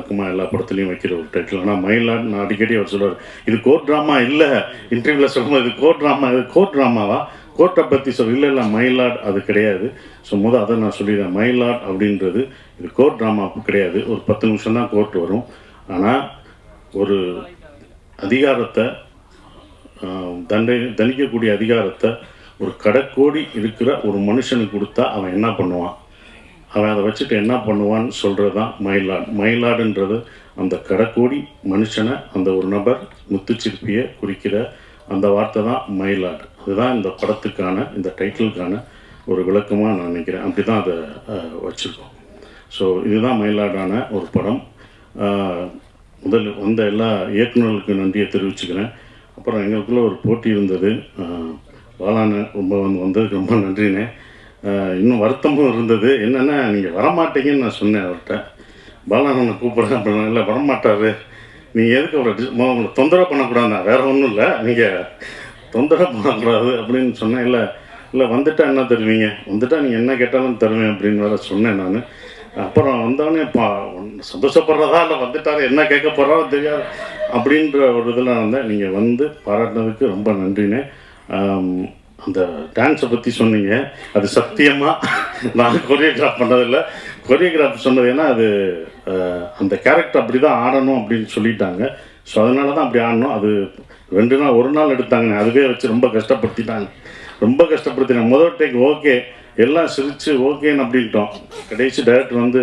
வழக்கமாக எல்லா படத்துலையும் வைக்கிற ஒரு டைட்டில். ஆனால் மயிலாட் நான் அடிக்கடி அவர் சொல்லுவார், இது கோர்ட் ட்ராமா இல்லை. இன்டர்வியூவில் சொல்லும்போது இது கோர்ட் ட்ராமா, இது கோர்ட் ட்ராமாவா, கோர்ட்டை பற்றி இல்லை இல்லை மயிலாட் அது கிடையாது. ஸோ அதை நான் சொல்லிடுறேன். மயிலாட் அப்படின்றது இது கோர்ட் ட்ராமா கிடையாது. ஒரு 10 நிமிஷம் தான் கோர்ட் வரும். ஆனால் ஒரு அதிகாரத்தை தண்டிக்கக்கூடிய அதிகாரத்தை ஒரு கடைக்கோடி இருக்கிற ஒரு மனுஷனுக்கு கொடுத்தா அவன் என்ன பண்ணுவான், அவன் அதை வச்சுட்டு என்ன பண்ணுவான்னு சொல்கிறது தான் மயிலாட். மயிலாடுன்றது அந்த கடைக்கோடி மனுஷனை, அந்த ஒரு நபர் முத்துச்சிற்பியை குறிக்கிற அந்த வார்த்தை தான் மயிலாடு. அதுதான் இந்த படத்துக்கான, இந்த டைட்டிலுக்கான ஒரு விளக்கமாக நான் நினைக்கிறேன். அப்படி தான் அதை வச்சுருக்கோம். ஸோ இதுதான் மயிலாடான ஒரு படம். முதல் வந்த எல்லா இயக்குநர்களுக்கு நன்றியை தெரிவிச்சுக்கிறேன். அப்புறம் எங்களுக்குள்ளே ஒரு போட்டி இருந்தது. பாலான வந்ததுக்கு ரொம்ப நன்றினே. இன்னும் வருத்தமும் இருந்தது. என்னென்னா நீங்கள் வரமாட்டீங்கன்னு நான் சொன்னேன் அவர்கிட்ட. பாலானனை கூப்பிட்றேன் அப்படின்னா, இல்லை வரமாட்டார், நீங்கள் எதுக்கு உங்களை தொந்தரவு பண்ணக்கூடாதுண்ணா, வேறு ஒன்றும் இல்லை, நீங்கள் தொந்தரவு பண்ணக்கூடாது அப்படின்னு சொன்னேன். இல்லை வந்துட்டால் என்ன தருவீங்க, வந்துட்டால் நீங்கள் என்ன கேட்டாலும் தருவேன் அப்படின்னு வேறு சொன்னேன் நான். அப்புறம் வந்தோடனே சந்தோஷப்படுறதா இல்லை வந்துட்டார் என்ன கேட்க போகிறாரோ தெரியாது அப்படின்ற ஒரு இதில் வந்தேன். நீங்கள் வந்து பாராட்டினதுக்கு ரொம்ப நன்றினே. அந்த டான்ஸை பற்றி சொன்னீங்க, அது சத்தியமாக நான் கொரியோகிராஃப் பண்ணதில்லை. கொரியோகிராஃப் சொன்னது ஏன்னா அது அந்த கேரக்டர் அப்படி தான் ஆடணும் அப்படின்னு சொல்லிட்டாங்க. ஸோ அதனால தான் அப்படி ஆடணும். அது 2 நாள் 1 நாள் எடுத்தாங்க. அதுவே வச்சு ரொம்ப கஷ்டப்படுத்தினாங்க. முதல் டேக் ஓகே, எல்லாம் சிரித்து ஓகேன்னு அப்படின்ட்டோம். கடைசி டைரக்டர் வந்து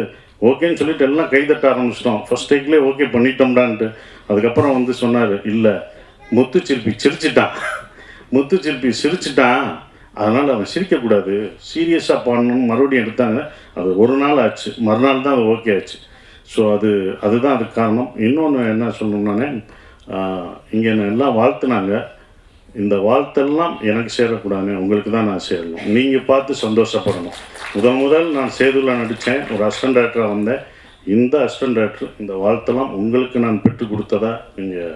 ஓகேன்னு சொல்லிட்டு எல்லாம் கைதட்ட ஆரம்பிச்சிட்டோம். ஃபர்ஸ்ட் டேக்லேயே ஓகே பண்ணிட்டோம்டான்ட்டு. அதுக்கப்புறம் வந்து சொன்னார், இல்லை முத்துச்சிற்பி சிரிச்சிட்டான், அதனால் அவன் சிரிக்கக்கூடாது, சீரியஸாக பாடணும்னு மறுபடியும் எடுத்தாங்க. அது 1 நாள் ஆச்சு, மறுநாள் தான் அது ஓகே ஆச்சு. ஸோ அதுதான் அதுக்கு காரணம். இன்னொன்று என்ன சொல்லணும்னானே, இங்கே என்ன எல்லாம் வாழ்த்துனாங்க. இந்த வாழ்த்தெல்லாம் எனக்கு சேரக்கூடாது, உங்களுக்கு தான் நான் சேரணும். நீங்கள் பார்த்து சந்தோஷப்படணும். முதல் நான் சேதுவில் நடித்தேன், ஒரு அசிஸ்டன்ட் டைரக்டராக வந்தேன். இந்த அசிஸ்டன்ட் டைரக்டர் இந்த வாழ்த்தெல்லாம் உங்களுக்கு நான் பெற்றுக் கொடுத்ததா நீங்கள்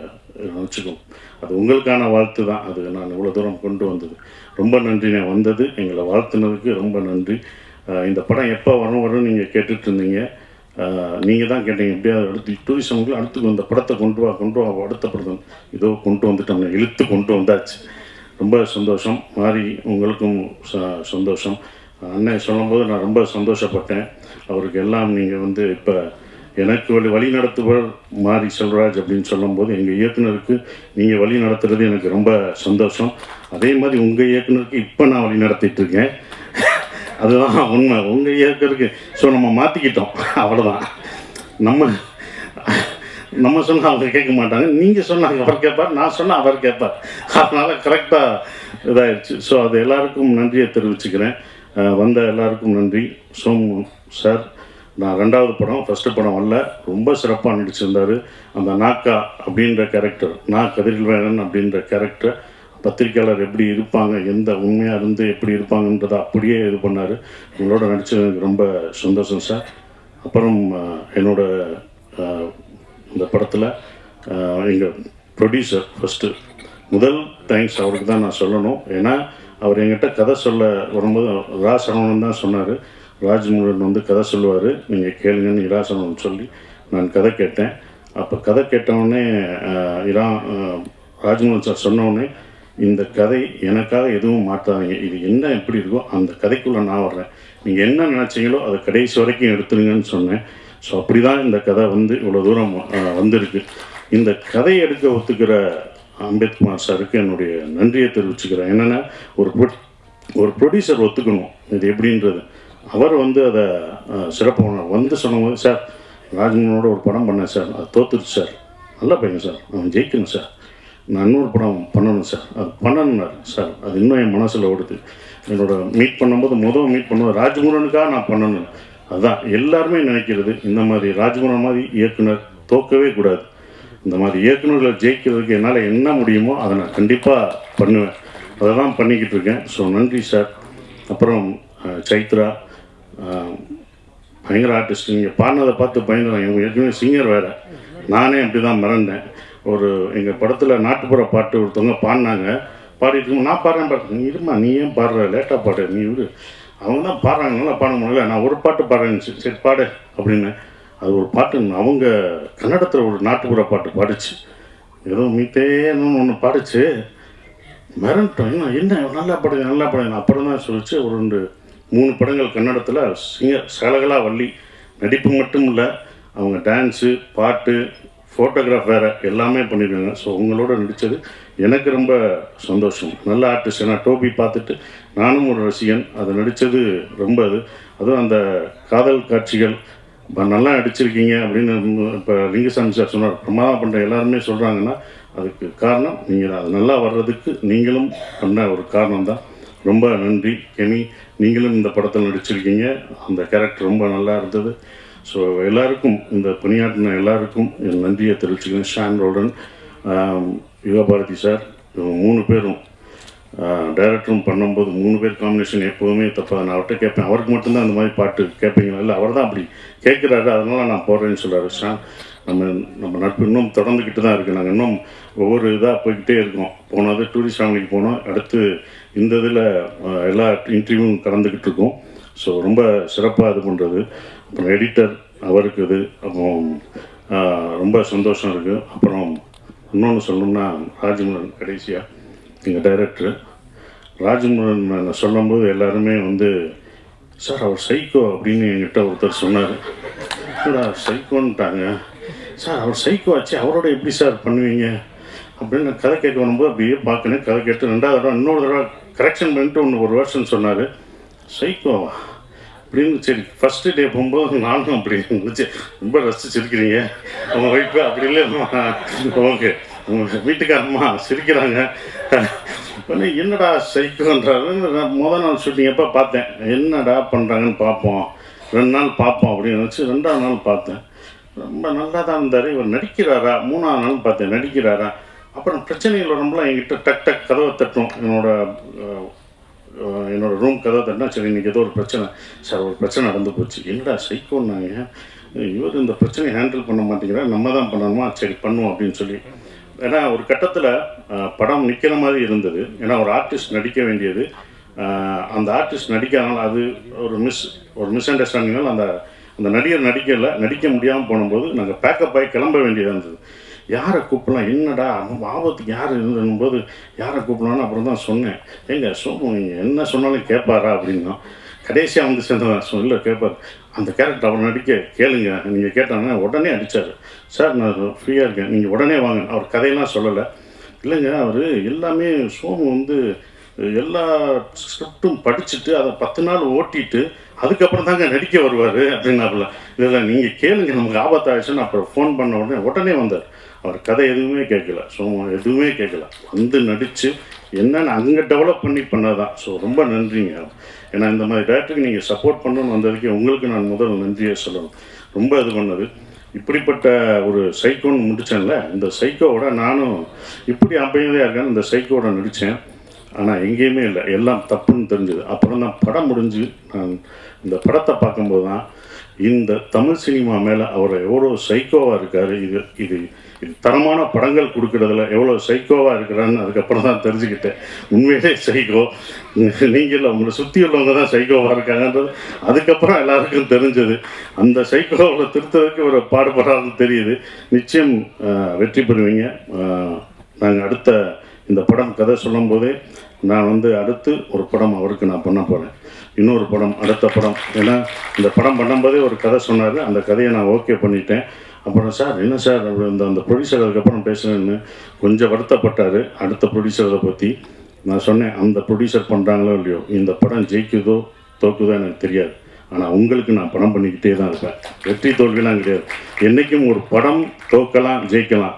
நினச்சிக்கணும். அது உங்களுக்கான வாழ்த்து தான். அது நான் இவ்வளோ தூரம் கொண்டு வந்தது. ரொம்ப நன்றி. நான் வந்தது எங்களை வாழ்த்துனதுக்கு ரொம்ப நன்றி. இந்த படம் எப்போ வரும்னு நீங்கள் கேட்டுட்டு இருந்தீங்க. நீங்கள் தான் கேட்டீங்க, எப்படியாவது அடுத்து டூரிசமுக்கு அடுத்து இந்த படத்தை கொண்டு வா அடுத்த படத்தை இதோ கொண்டு வந்துட்டோம், இழுத்து கொண்டு வந்தாச்சு. ரொம்ப சந்தோஷம். மாறி உங்களுக்கும் சந்தோஷம். அண்ணன் சொல்லும்போது நான் ரொம்ப சந்தோஷப்பட்டேன். அவருக்கு எல்லாம் நீங்கள் வந்து இப்போ எனக்கு வழி நடத்துவர் மாரி செல்வராஜ் அப்படின்னு சொல்லும்போது எங்கள் இயக்குனருக்கு நீங்கள் வழி நடத்துறது எனக்கு ரொம்ப சந்தோஷம். அதே மாதிரி உங்கள் இயக்குனருக்கு இப்போ நான் வழி நடத்திட்டுருக்கேன். அதுதான் உண்மை. உங்கள் இயக்குனருக்கு ஸோ நம்ம மாற்றிக்கிட்டோம், அவ்வளோதான். நம்ம சொன்னால் அவங்க கேட்க மாட்டாங்க, நீங்கள் சொன்னாங்க அவர் கேட்பார், நான் சொன்னால் அவர் கேட்பார். அதனால் கரெக்டாக இதாகிடுச்சு. ஸோ அது எல்லாருக்கும் நன்றியை தெரிவிச்சுக்கிறேன். வந்த எல்லாருக்கும் நன்றி. சோமு சார், நான் 2வது படம், ஃபஸ்ட்டு படம் வரல, ரொம்ப சிறப்பாக நடிச்சிருந்தார். அந்த நாக்கா அப்படின்ற கேரக்டர், கதிர்வேலன் அப்படின்ற கேரக்டர் பத்திரிக்கையாளர் எப்படி இருப்பாங்க, எந்த உண்மையாக இருந்து எப்படி இருப்பாங்கன்றதை அப்படியே இது பண்ணார். உங்களோட நடித்தது எனக்கு ரொம்ப சந்தோஷம் சார். அப்புறம் என்னோட இந்த படத்தில் எங்கள் ப்ரொடியூசர் ஃபஸ்ட்டு முதல் தேங்க்ஸ் அவருக்கு தான் நான் சொல்லணும். ஏன்னா அவர் என்கிட்ட கதை சொல்ல வரும்போது ராசரவணன் தான் சொன்னார். ராஜ்முருகன் வந்து கதை சொல்லுவார், நீங்கள் கேளுங்கன்னு இராசரவணன் சொல்லி நான் கதை கேட்டேன். அப்போ கதை கேட்டவுடனே ராஜ்முருகன் சார் சொன்னோடனே, இந்த கதை எனக்காக எதுவும் மாற்றாதீங்க, இது என்ன எப்படி இருக்கோ அந்த கதைக்குள்ளே நான் வர்றேன், நீங்கள் என்ன நினச்சிங்களோ அதை கடைசி வரைக்கும் எடுத்துருங்கன்னு சொன்னேன். ஸோ அப்படி தான் இந்த கதை வந்து இவ்வளோ தூரம் வந்திருக்கு. இந்த கதை எடுக்க ஒத்துக்கிற அம்பேத்குமார் சாருக்கு என்னுடைய நன்றியை தெரிவிச்சுக்கிறேன். என்னென்னா ஒரு ப்ரொடியூசர் ஒத்துக்கணும் இது எப்படின்றது. அவர் வந்து அதை சிறப்பாக வந்து சொன்னபோது, சார் ராஜ்மோகனோட ஒரு படம் பண்ணேன் சார், அது தோத்துருச்சு சார், நல்ல பையன் சார், அவன் ஜெயிக்கணும் சார், நான் இன்னொரு படம் பண்ணணும் சார், அது பண்ணணுன்னாரு சார். அது இன்னும் என் மனசில் ஓடுது. என்னோட மீட் பண்ணும்போது மீட் பண்ணும்போது ராஜ்முருகனுக்காக நான் பண்ணணும். அதுதான் எல்லாருமே நினைக்கிறது. இந்த மாதிரி ராஜ்முருகன் மாதிரி இயக்குனர் தோக்கவே கூடாது. இந்த மாதிரி இயக்குநர்களை ஜெயிக்கிறதுக்கு என்னால் என்ன முடியுமோ அதை நான் கண்டிப்பாக பண்ணுவேன். அதை தான் பண்ணிக்கிட்டு இருக்கேன். ஸோ நன்றி சார். அப்புறம் சைத்ரா பயங்கர ஆர்டிஸ்ட். நீங்கள் பாடினதை பார்த்து பயங்கரம். எங்கள் ஏற்கனவே சிங்கர் வேறு, நானே அப்படி தான் மறந்தேன். ஒரு எங்கள் படத்தில் நாட்டுப்புற பாட்டு ஒருத்தவங்க பாடினாங்க. பாடிட்டு இருக்கோம், நான் பாடுறேன், நீ இருமா, நீ ஏன் பாடுற, லேட்டாக பாடு, நீ அவங்க தான் பாடுறாங்க, நல்லா பாட முடியல, நான் ஒரு பாட்டு பாடுறேன்னு, சரி பாடு அப்படின்னு. அது ஒரு பாட்டு அவங்க கன்னடத்தில் ஒரு நாட்டுப்புற பாட்டு பாடிச்சு, ஏதோ மீத்தேன்னு ஒன்று பாடிச்சு. மிரண்டோம், என்ன நல்லா பாடுங்க. அப்புறம் தான் சொல்லிச்சு, ஒரு 2-3 படங்கள் கன்னடத்தில் சலகலா வள்ளி நடிப்பு மட்டும் இல்லை, அவங்க டான்ஸு, பாட்டு, ஃபோட்டோகிராஃப் வேறு எல்லாமே பண்ணியிருக்காங்க. ஸோ உங்களோட நடித்தது எனக்கு ரொம்ப சந்தோஷம். நல்ல ஆர்டிஸ்ட். ஏன்னா டோபி பார்த்துட்டு நானும் ஒரு ரசிகன். அதை நடித்தது ரொம்ப அதுவும் அந்த காதல் காட்சிகள் நல்லா நடிச்சிருக்கீங்க அப்படின்னு இப்போ லிங்குசாமி சார் சொன்னார். பிரமாதம் பண்ணுற எல்லாருமே சொல்கிறாங்கன்னா அதுக்கு காரணம் நீங்கள் அது நல்லா வர்றதுக்கு நீங்களும் பண்ண ஒரு காரணம் தான். ரொம்ப நன்றி கெனி, நீங்களும் இந்த படத்தில் நடிச்சிருக்கீங்க. அந்த கேரக்டர் ரொம்ப நல்லா இருந்தது. ஸோ எல்லாருக்கும், இந்த பணியாற்றின எல்லாருக்கும் என் நன்றியை தெரிவிச்சுக்கிறேன். ஷான் ரோடன், யுகபாரதி சார், இவங்க 3 பேரும் டைரக்டரும் பண்ணும்போது 3 பேர் காம்பினேஷன் எப்போதுமே தப்பாக. நான் அவர்கிட்ட கேட்பேன், அவருக்கு மட்டும்தான் அந்த மாதிரி பாட்டு கேட்பீங்களா? இல்லை, அவர் தான் அப்படி கேட்குறாரு, அதனால் நான் போடுறேன்னு சொல்கிறாரு. ஷான், நம்ம நட்பு இன்னும் தொடர்ந்துக்கிட்டு தான் இருக்குது. நாங்கள் இன்னும் ஒவ்வொரு இதாக போய்கிட்டே இருக்கோம். போனது டூரிஸ்ட் ஃபேமிலிக்கு போனோம், அடுத்து இந்த இதில் எல்லா இன்டர்வியூவும் கலந்துக்கிட்டு இருக்கோம். ஸோ ரொம்ப சிறப்பாக இது பண்ணுறது. அப்புறம் எடிட்டர் அவருக்கு இது, அப்புறம் ரொம்ப சந்தோஷம் இருக்குது. அப்புறம் இன்னொன்று சொல்லணும்னா ராஜமுருகன், கடைசியாக எங்கள் டைரக்டர் ராஜமுருகன் சொல்லும்போது எல்லாருமே சார் அவர் சைக்கோ அப்படின்னு என்கிட்ட ஒருத்தர் சொன்னார். சைக்கோன்ட்டாங்க சார், அவர் சைக்கோ ஆச்சு, அவரோட எப்படி சார் பண்ணுவீங்க அப்படின்னு நான் கதை கேட்க வரும்போது அப்படியே பார்க்கணும். கதை கேட்டு 2வது தடவை இன்னொரு தடவை கரெக்ஷன் பண்ணிட்டு ஒரு வருஷன் சொன்னார். சைக்கோவா அப்படின்னு. சரி, ஃபஸ்ட்டு டே போகும்போது நானும் அப்படி இருந்துச்சு. ரொம்ப ரசிச்சிருக்கிறீங்க, அவங்க ஒய்ஃபு அப்படி இல்லை, ஓகே, உங்க வீட்டுக்காரம்மா சிரிக்கிறாங்க. என்னடா சைக்கோன்றாரு. முதல் நாள் ஷூட்டிங் எப்போ பார்த்தேன், என்னடா பண்ணுறாங்கன்னு பார்ப்போம், 2 நாள் பார்ப்போம் அப்படின்னு நினச்சி 2ஆவது நாள் பார்த்தேன். ரொம்ப நல்லா தான் இருந்தார். இவர் நடிக்கிறாரா? 3ஆவது நாள் பார்த்தேன், நடிக்கிறாரா? அப்புறம் பிரச்சனைகள் வரும்போது என்கிட்ட டக் டக் கதவை தட்டும். என்னோடய ரூம் கதவை தட்டினா, சரி இன்றைக்கி ஏதோ ஒரு பிரச்சனை சார், ஒரு பிரச்சனை நடந்து போச்சு. என்னடா சைக்கோன்னாங்க, இவர் இந்த பிரச்சனையை ஹேண்டில் பண்ண மாட்டேங்கிறா, நம்ம தான் பண்ணணுமா, சரி பண்ணுவோம் அப்படின்னு சொல்லி. ஏன்னா ஒரு கட்டத்தில் படம் நிற்கிற மாதிரி இருந்தது. ஏன்னா ஒரு ஆர்டிஸ்ட் நடிக்க வேண்டியது, அந்த ஆர்டிஸ்ட் நடிக்காதனால அது ஒரு மிஸ் அண்டர்ஸ்டாண்டிங்னால அந்த நடிகர் நடிக்க முடியாமல் போனும்போது நாங்கள் பேக்கப் ஆகி கிளம்ப வேண்டியதாக இருந்தது. யாரை கூப்பிடலாம், என்னடா ஆபத்துக்கு யார் இருந்தபோது யாரை கூப்பிடலான்னு அப்புறம் தான் சொன்னேன். சோமு நீங்கள் என்ன சொன்னாலும் கேட்பாரா அப்படின்னா, கடைசியாக சேர்ந்ததான் இல்லை கேட்பார். அந்த கேரக்டர் அவர் நடிக்க கேளுங்க, நீங்கள் கேட்டாங்கன்னா உடனே அடித்தார். சார் நான் ஃப்ரீயாக இருக்கேன், நீங்கள் உடனே வாங்க. அவர் கதையெல்லாம் சொல்லலை. இல்லைங்க, அவர் எல்லாமே சோமு எல்லா ஸ்கிரிப்டும் படிச்சுட்டு அதை 10 நாள் ஓட்டிட்டு அதுக்கப்புறம் தாங்க நடிக்க வருவார் அப்படின்னாப்புல. இல்லை நீங்கள் கேளுங்க, நமக்கு ஆபத்தாயிடுச்சுன்னு அப்புறம் ஃபோன் பண்ண உடனே வந்தார். அவர் கதை எதுவுமே கேட்கல, எதுவுமே கேட்கல, நடித்து என்னென்னு அங்கே டெவலப் பண்ணதான். ஸோ ரொம்ப நன்றிங்க. ஏன்னா இந்த மாதிரி டேரக்டருக்கு நீங்கள் சப்போர்ட் பண்ணணும்னு வந்ததுக்கு உங்களுக்கு நான் முதல் நன்றியை சொல்லணும். ரொம்ப இது பண்ணது. இப்படிப்பட்ட ஒரு சைக்கோன்னு முடித்தேன்ல, இந்த சைக்கோவோட நானும் இப்படி அமைதியாக இருக்கேன்னு இந்த சைக்கோவோட நடித்தேன். ஆனால் எங்கேயுமே இல்லை, எல்லாம் தப்புன்னு தெரிஞ்சுது. அப்புறம் தான் படம் முடிஞ்சு நான் இந்த படத்தை பார்க்கும்போது தான் இந்த தமிழ் சினிமா மேலே அவர் எவ்வளோ சைக்கோவாக இருக்கார், இது தரமான படங்கள் கொடுக்குறதுல எவ்வளோ சைக்கோவாக இருக்கிறான்னு அதுக்கப்புறம் தான் தெரிஞ்சுக்கிட்டேன். உண்மையிலே சைக்கோ நீங்கள் இல்லை, உங்களை சுற்றி உள்ளவங்க தான் சைக்கோவாக இருக்காங்கன்றது அதுக்கப்புறம் எல்லாருக்கும் தெரிஞ்சது. அந்த சைக்கோவை திருத்ததுக்கு ஒரு பாடுபடுறாருன்னு தெரியுது. நிச்சயம் வெற்றி பெறுவீங்க. நாங்கள் அடுத்த இந்த படம் கதை சொல்லும் போதே நான் அடுத்து ஒரு படம் அவருக்கு நான் பண்ண போகிறேன், இன்னொரு படம், அடுத்த படம். ஏன்னா இந்த படம் பண்ணும்போதே ஒரு கதை சொன்னார், அந்த கதையை நான் ஓகே பண்ணிட்டேன். அப்புறம் சார் என்ன சார் அந்த ப்ரொடியூசர் அதுக்கப்புறம் பேசுகிறேன்னு கொஞ்சம் வருத்தப்பட்டார். அடுத்த ப்ரொடியூசரை பற்றி நான் சொன்னேன், அந்த ப்ரொடியூசர் பண்ணுறாங்களோ இல்லையோ, இந்த படம் ஜெயிக்குதோ தோக்குதோ எனக்கு தெரியாது, ஆனால் உங்களுக்கு நான் படம் பண்ணிக்கிட்டே தான் இருப்பேன். வெற்றி தோல்விலாம் கிடையாது. என்றைக்கும் ஒரு படம் தோக்கலாம் ஜெயிக்கலாம்,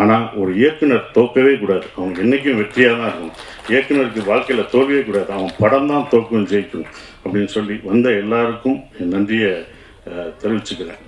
ஆனால் ஒரு இயக்குனர் தோக்கவே கூடாது. அவங்க என்றைக்கும் வெற்றியாக தான் இருக்கணும். இயக்குனருக்கு வாழ்க்கையில் தோல்வியே கூடாது, அவன் படம் தான் தோக்கும் ஜெயிக்கும் அப்படின்னு சொல்லி வந்த எல்லாருக்கும் என் நன்றியை தெரிவிச்சுக்கிறேன்.